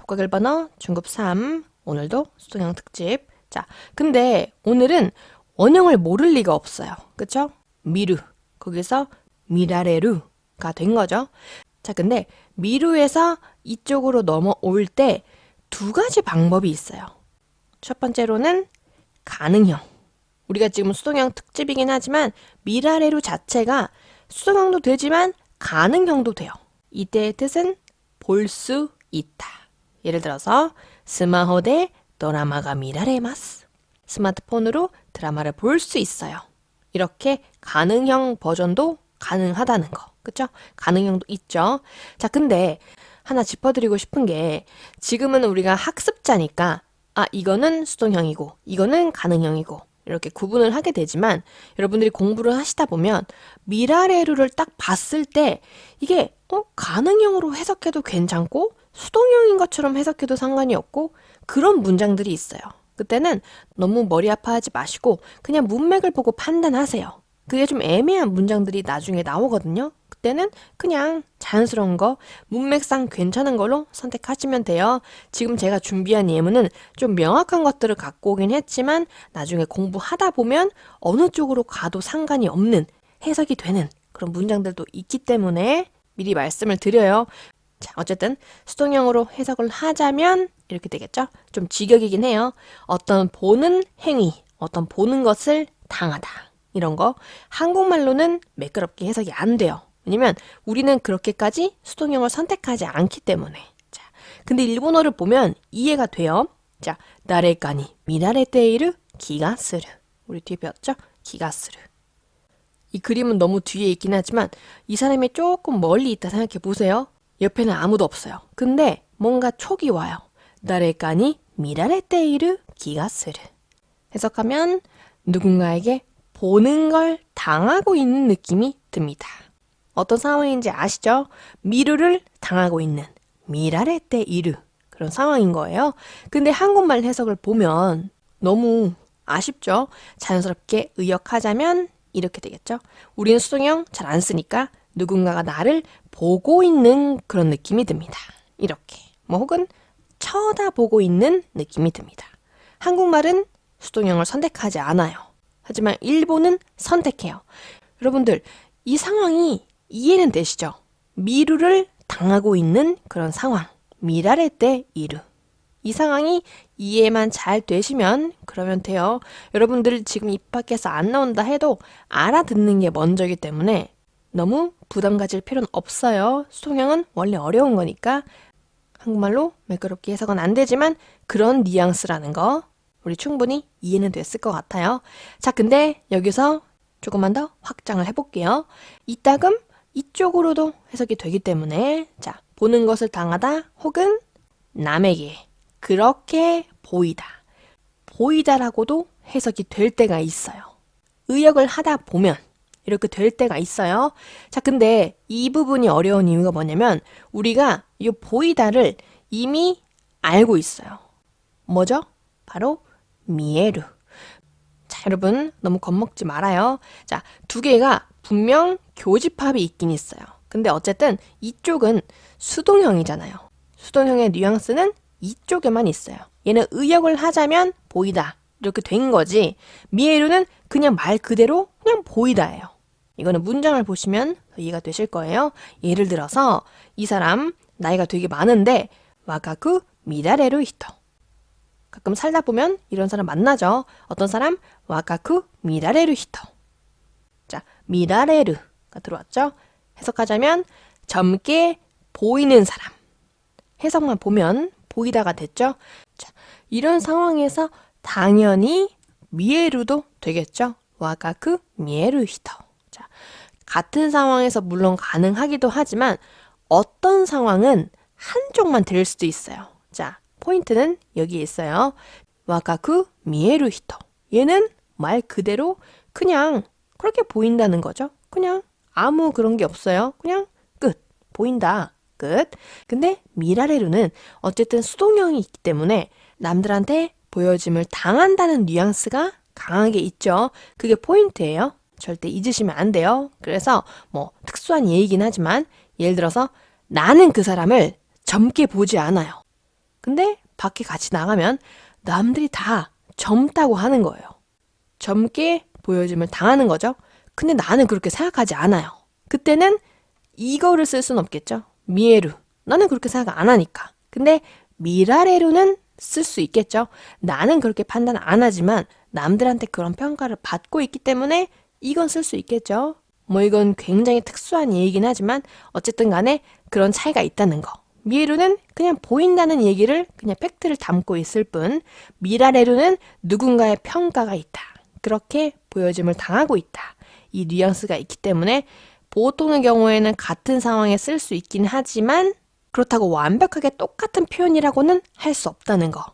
독학 1번어 중급 3 오늘도 수동형 특집. 자, 근데 오늘은 원형을 모를 리가 없어요. 그쵸? 미루 거기서 미라레루가 된 거죠. 자, 근데 미루에서 이쪽으로 넘어올 때 두 가지 방법이 있어요. 첫 번째로는 가능형. 우리가 지금 수동형 특집이긴 하지만 미라레루 자체가 수동형도 되지만 가능형도 돼요. 이때의 뜻은 볼 수 있다. 예를 들어서 스마호데 드라마가 미라레마스. 스마트폰으로 드라마를 볼 수 있어요. 이렇게 가능형 버전도 가능하다는 거. 그쵸? 가능형도 있죠. 자, 근데 하나 짚어드리고 싶은 게 지금은 우리가 학습자니까 이거는 수동형이고 이거는 가능형이고 이렇게 구분을 하게 되지만 여러분들이 공부를 하시다 보면 미라레루를 딱 봤을 때 이게 가능형으로 해석해도 괜찮고 수동형인 것처럼 해석해도 상관이 없고 그런 문장들이 있어요. 그때는 너무 머리 아파하지 마시고 그냥 문맥을 보고 판단하세요. 그게 좀 애매한 문장들이 나중에 나오거든요. 그때는 그냥 자연스러운 거, 문맥상 괜찮은 걸로 선택하시면 돼요. 지금 제가 준비한 예문은 좀 명확한 것들을 갖고 오긴 했지만 나중에 공부하다 보면 어느 쪽으로 가도 상관이 없는 해석이 되는 그런 문장들도 있기 때문에 미리 말씀을 드려요. 자, 어쨌든 수동형으로 해석을 하자면 이렇게 되겠죠? 좀 직역이긴 해요. 어떤 보는 행위, 어떤 보는 것을 당하다. 이런 거 한국말로는 매끄럽게 해석이 안 돼요. 왜냐면 우리는 그렇게까지 수동형을 선택하지 않기 때문에. 자, 근데 일본어를 보면 이해가 돼요. 자, 나레까니 미나레테이르 기가스르. 우리 뒤에 배웠죠? 기가스르. 이 그림은 너무 뒤에 있긴 하지만 이 사람이 조금 멀리 있다 생각해 보세요. 옆에는 아무도 없어요. 근데 뭔가 촉이 와요. 나레까니 미라레테이르 기가스르. 해석하면 누군가에게 보는 걸 당하고 있는 느낌이 듭니다. 어떤 상황인지 아시죠? 미루를 당하고 있는 미라레테 이르 그런 상황인 거예요. 근데 한국말 해석을 보면 너무 아쉽죠? 자연스럽게 의역하자면 이렇게 되겠죠? 우리는 수동형 잘 안 쓰니까 누군가가 나를 보고 있는 그런 느낌이 듭니다. 이렇게. 혹은 쳐다보고 있는 느낌이 듭니다. 한국말은 수동형을 선택하지 않아요. 하지만 일본은 선택해요. 여러분들, 이 상황이 이해는 되시죠? 미루를 당하고 있는 그런 상황. 미라레테 이루. 이 상황이 이해만 잘 되시면 그러면 돼요. 여러분들 지금 입 밖에서 안 나온다 해도 알아듣는 게 먼저이기 때문에 너무 부담 가질 필요는 없어요. 수동형은 원래 어려운 거니까 한국말로 매끄럽게 해석은 안 되지만 그런 뉘앙스라는 거 우리 충분히 이해는 됐을 것 같아요. 자, 근데 여기서 조금만 더 확장을 해볼게요. 이따금 이쪽으로도 해석이 되기 때문에 자, 보는 것을 당하다 혹은 남에게 그렇게 보이다. 보이다라고도 해석이 될 때가 있어요. 의역을 하다 보면 이렇게 될 때가 있어요. 자, 근데 이 부분이 어려운 이유가 뭐냐면 우리가 이 보이다를 이미 알고 있어요. 뭐죠? 바로 미에루. 자, 여러분 너무 겁먹지 말아요. 자, 두 개가 분명 교집합이 있긴 있어요. 근데 어쨌든 이쪽은 수동형이잖아요. 수동형의 뉘앙스는 이쪽에만 있어요. 얘는 의역을 하자면 보이다. 이렇게 된 거지. 미에루는 그냥 말 그대로 그냥 보이다예요. 이거는 문장을 보시면 더 이해가 되실 거예요. 예를 들어서 이 사람 나이가 되게 많은데 와가쿠 미다레루 히토. 가끔 살다 보면 이런 사람 만나죠. 어떤 사람? 와카쿠 미라레루 히토. 자, 미라레르가 들어왔죠? 해석하자면 젊게 보이는 사람. 해석만 보면 보이다가 됐죠? 자, 이런 상황에서 당연히 미에루도 되겠죠? 와카쿠 미에루 히토. 자, 같은 상황에서 물론 가능하기도 하지만 어떤 상황은 한쪽만 될 수도 있어요. 자, 포인트는 여기에 있어요. 와카쿠 미에루 히토. 얘는 말 그대로 그냥 그렇게 보인다는 거죠. 그냥 아무 그런 게 없어요. 그냥 끝. 보인다. 끝. 근데 미라레루는 어쨌든 수동형이 있기 때문에 남들한테 보여짐을 당한다는 뉘앙스가 강하게 있죠. 그게 포인트예요. 절대 잊으시면 안 돼요. 그래서 특수한 예이긴 하지만 예를 들어서 나는 그 사람을 젊게 보지 않아요. 근데 밖에 같이 나가면 남들이 다 젊다고 하는 거예요. 젊게 보여줌을 당하는 거죠. 근데 나는 그렇게 생각하지 않아요. 그때는 이거를 쓸 수는 없겠죠. 미에루. 나는 그렇게 생각 안 하니까. 근데 미라레루는 쓸 수 있겠죠. 나는 그렇게 판단 안 하지만 남들한테 그런 평가를 받고 있기 때문에 이건 쓸 수 있겠죠. 뭐 이건 굉장히 특수한 예이긴 하지만 어쨌든 간에 그런 차이가 있다는 거. 미에루는 그냥 보인다는 얘기를 그냥 팩트를 담고 있을 뿐 미라레루는 누군가의 평가가 있다. 그렇게 보여짐을 당하고 있다. 이 뉘앙스가 있기 때문에 보통의 경우에는 같은 상황에 쓸 수 있긴 하지만 그렇다고 완벽하게 똑같은 표현이라고는 할 수 없다는 거.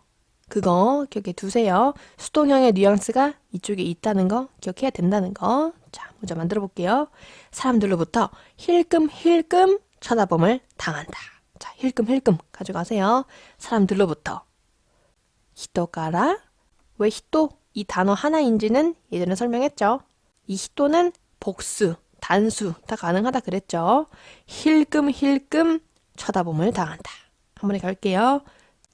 그거 기억해 두세요. 수동형의 뉘앙스가 이쪽에 있다는 거 기억해야 된다는 거. 자, 문제 만들어 볼게요. 사람들로부터 힐끔힐끔 쳐다봄을 당한다. 자, 힐끔힐끔 가져가세요. 사람들로부터. 히토가라. 왜 히토? 이 단어 하나인지는 예전에 설명했죠. 이 히토는 복수, 단수 다 가능하다 그랬죠. 힐끔힐끔 쳐다봄을 당한다. 한 번에 갈게요.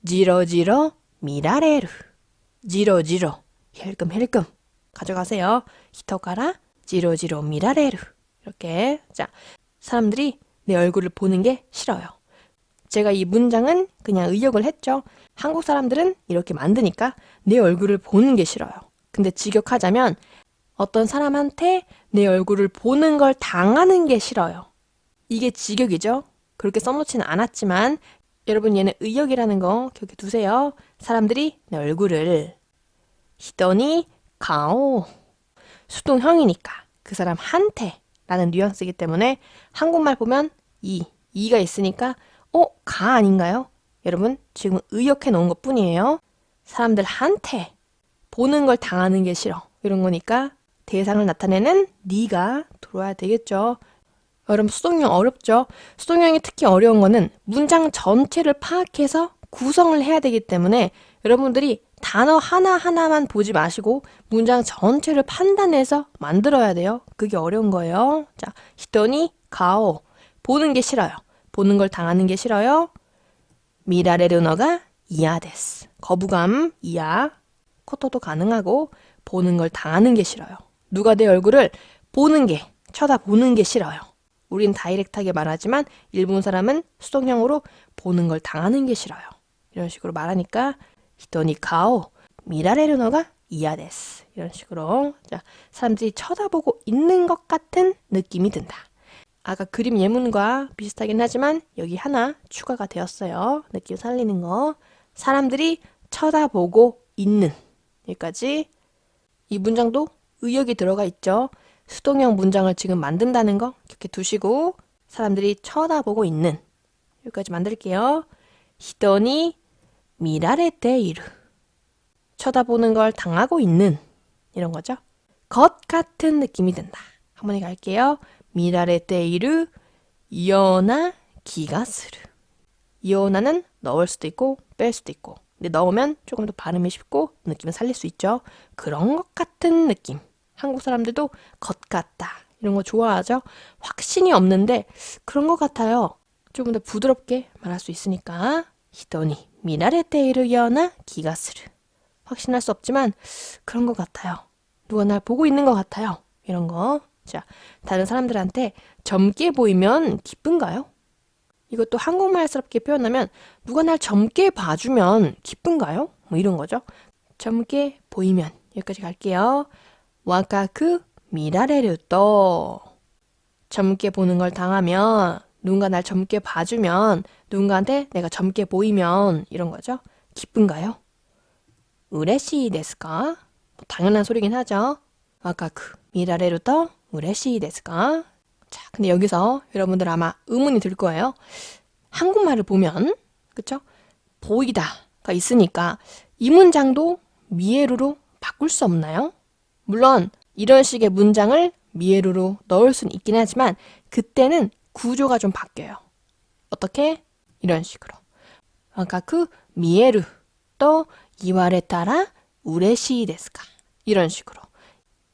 지러지러 미라레루. 지러지러 힐끔힐끔 가져가세요. 히토가라 지러지러 미라레루. 이렇게. 자, 사람들이 내 얼굴을 보는 게 싫어요. 제가 이 문장은 그냥 의역을 했죠. 한국 사람들은 이렇게 만드니까 내 얼굴을 보는 게 싫어요. 근데 직역하자면 어떤 사람한테 내 얼굴을 보는 걸 당하는 게 싫어요. 이게 직역이죠. 그렇게 써놓지는 않았지만 여러분 얘는 의역이라는 거 기억해 두세요. 사람들이 내 얼굴을 히더니 가오 수동형이니까 그 사람한테 라는 뉘앙스이기 때문에 한국말 보면 이가 있으니까 가 아닌가요? 여러분 지금 의역해 놓은 것 뿐이에요. 사람들한테 보는 걸 당하는 게 싫어. 이런 거니까 대상을 나타내는 니가 들어와야 되겠죠. 여러분 수동형 어렵죠? 수동형이 특히 어려운 거는 문장 전체를 파악해서 구성을 해야 되기 때문에 여러분들이 단어 하나하나만 보지 마시고 문장 전체를 판단해서 만들어야 돼요. 그게 어려운 거예요. 자, 히토니 가오. 보는 게 싫어요. 보는 걸 당하는 게 싫어요. 미라레르너가 이야 데스. 거부감 이야. 코토도 가능하고 보는 걸 당하는 게 싫어요. 누가 내 얼굴을 보는 게, 쳐다보는 게 싫어요. 우린 다이렉트하게 말하지만 일본 사람은 수동형으로 보는 걸 당하는 게 싫어요. 이런 식으로 말하니까 히토니 가오 미라레르너가 이야 데스. 이런 식으로. 자, 사람들이 쳐다보고 있는 것 같은 느낌이 든다. 아까 그림 예문과 비슷하긴 하지만 여기 하나 추가가 되었어요. 느낌 살리는 거. 사람들이 쳐다보고 있는. 여기까지. 이 문장도 의역이 들어가 있죠. 수동형 문장을 지금 만든다는 거 이렇게 두시고 사람들이 쳐다보고 있는. 여기까지 만들게요. 히토니 미라레테 이루. 쳐다보는 걸 당하고 있는. 이런 거죠. 것 같은 느낌이 든다. 한 번에 갈게요. 미라레테 이루 이어나 기가 스르. 이어나는 넣을 수도 있고 뺄 수도 있고 근데 넣으면 조금 더 발음이 쉽고 느낌을 살릴 수 있죠. 그런 것 같은 느낌. 한국 사람들도 것 같다. 이런 거 좋아하죠. 확신이 없는데 그런 것 같아요. 조금 더 부드럽게 말할 수 있으니까. 히토니 미라레테 이루 이어나 기가 스르. 확신할 수 없지만 그런 것 같아요. 누가 날 보고 있는 것 같아요. 이런 거. 자, 다른 사람들한테 젊게 보이면 기쁜가요? 이것도 한국말스럽게 표현하면 누가 날 젊게 봐주면 기쁜가요? 뭐 이런 거죠. 젊게 보이면. 여기까지 갈게요. 와카쿠 미라레루 또. 젊게 보는 걸 당하면 누군가 날 젊게 봐주면 누군가한테 내가 젊게 보이면 이런 거죠. 기쁜가요? 우레시 데스까? 당연한 소리긴 하죠. 와카쿠 미라레루 또 우레시 데스까? 자, 근데 여기서 여러분들 아마 의문이 들 거예요. 한국말을 보면, 그쵸? 보이다가 있으니까 이 문장도 미에루로 바꿀 수 없나요? 물론 이런 식의 문장을 미에루로 넣을 수는 있긴 하지만 그때는 구조가 좀 바뀌어요. 어떻게? 이런 식으로. 와카쿠 미에루 또 이와레타라 우레시 데스까? 이런 식으로.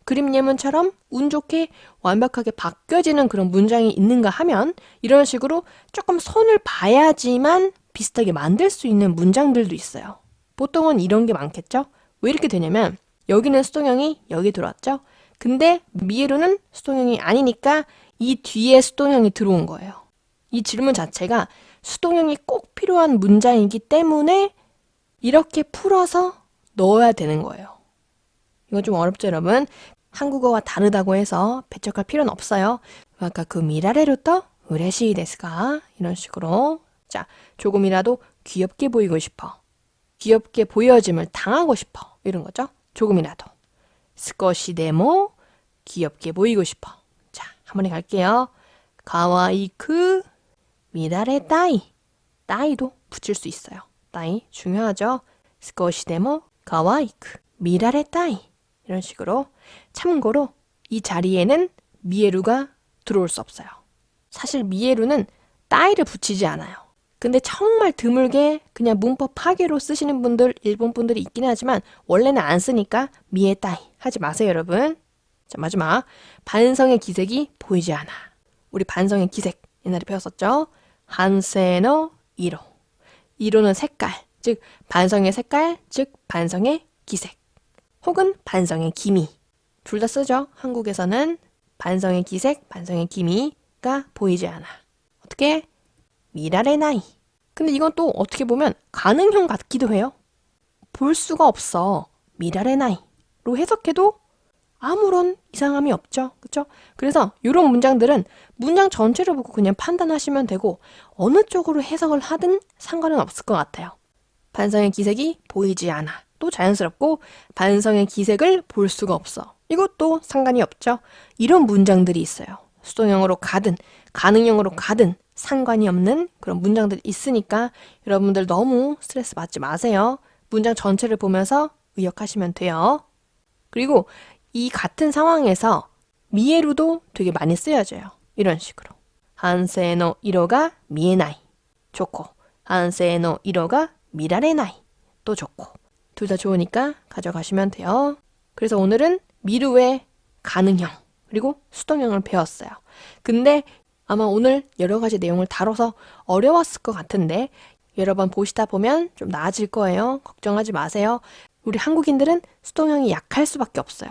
그림 예문처럼 운 좋게 완벽하게 바뀌어지는 그런 문장이 있는가 하면 이런 식으로 조금 손을 봐야지만 비슷하게 만들 수 있는 문장들도 있어요. 보통은 이런 게 많겠죠? 왜 이렇게 되냐면 여기는 수동형이 여기 들어왔죠? 근데 미에루는 수동형이 아니니까 이 뒤에 수동형이 들어온 거예요. 이 질문 자체가 수동형이 꼭 필요한 문장이기 때문에 이렇게 풀어서 넣어야 되는 거예요. 이거 좀 어렵죠, 여러분? 한국어와 다르다고 해서 배척할 필요는 없어요. 아까 그 미라레루터 우레시 데스까? 이런 식으로. 자, 조금이라도 귀엽게 보이고 싶어. 귀엽게 보여짐을 당하고 싶어. 이런 거죠. 조금이라도. 스쿼시 데모 귀엽게 보이고 싶어. 자, 한 번에 갈게요. 가와이크 미라레 따이. 따이도 붙일 수 있어요. 따이 중요하죠. 스쿼시 데모 가와이크 미라레 따이. 이런 식으로. 참고로 이 자리에는 미에루가 들어올 수 없어요. 사실 미에루는 따이를 붙이지 않아요. 근데 정말 드물게 그냥 문법 파괴로 쓰시는 분들, 일본 분들이 있긴 하지만 원래는 안 쓰니까 미에 따이 하지 마세요, 여러분. 자, 마지막. 반성의 기색이 보이지 않아. 우리 반성의 기색 옛날에 배웠었죠? 한세노 이로. 이로는 색깔, 즉 반성의 색깔, 즉 반성의 기색. 혹은 반성의 기미. 둘 다 쓰죠. 한국에서는 반성의 기색, 반성의 기미가 보이지 않아. 어떻게? 미라레나이. 근데 이건 또 어떻게 보면 가능형 같기도 해요. 볼 수가 없어. 미라레나이로 해석해도 아무런 이상함이 없죠. 그쵸? 그래서 이런 문장들은 문장 전체를 보고 그냥 판단하시면 되고 어느 쪽으로 해석을 하든 상관은 없을 것 같아요. 반성의 기색이 보이지 않아. 또 자연스럽고 반성의 기색을 볼 수가 없어. 이것도 상관이 없죠. 이런 문장들이 있어요. 수동형으로 가든 가능형으로 가든 상관이 없는 그런 문장들이 있으니까 여러분들 너무 스트레스 받지 마세요. 문장 전체를 보면서 의역하시면 돼요. 그리고 이 같은 상황에서 미에루도 되게 많이 쓰여져요. 이런 식으로. 한세의 이로가 미에나이. 좋고. 한세의 이로가 미라레나이. 또 좋고. 둘 다 좋으니까 가져가시면 돼요. 그래서 오늘은 미루의 가능형 그리고 수동형을 배웠어요. 근데 아마 오늘 여러 가지 내용을 다뤄서 어려웠을 것 같은데 여러 번 보시다 보면 좀 나아질 거예요. 걱정하지 마세요. 우리 한국인들은 수동형이 약할 수밖에 없어요.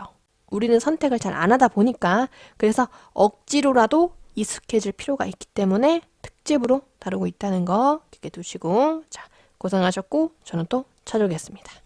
우리는 선택을 잘 안 하다 보니까 그래서 억지로라도 익숙해질 필요가 있기 때문에 특집으로 다루고 있다는 거 기억해 두시고 자, 고생하셨고 저는 또 찾아오겠습니다.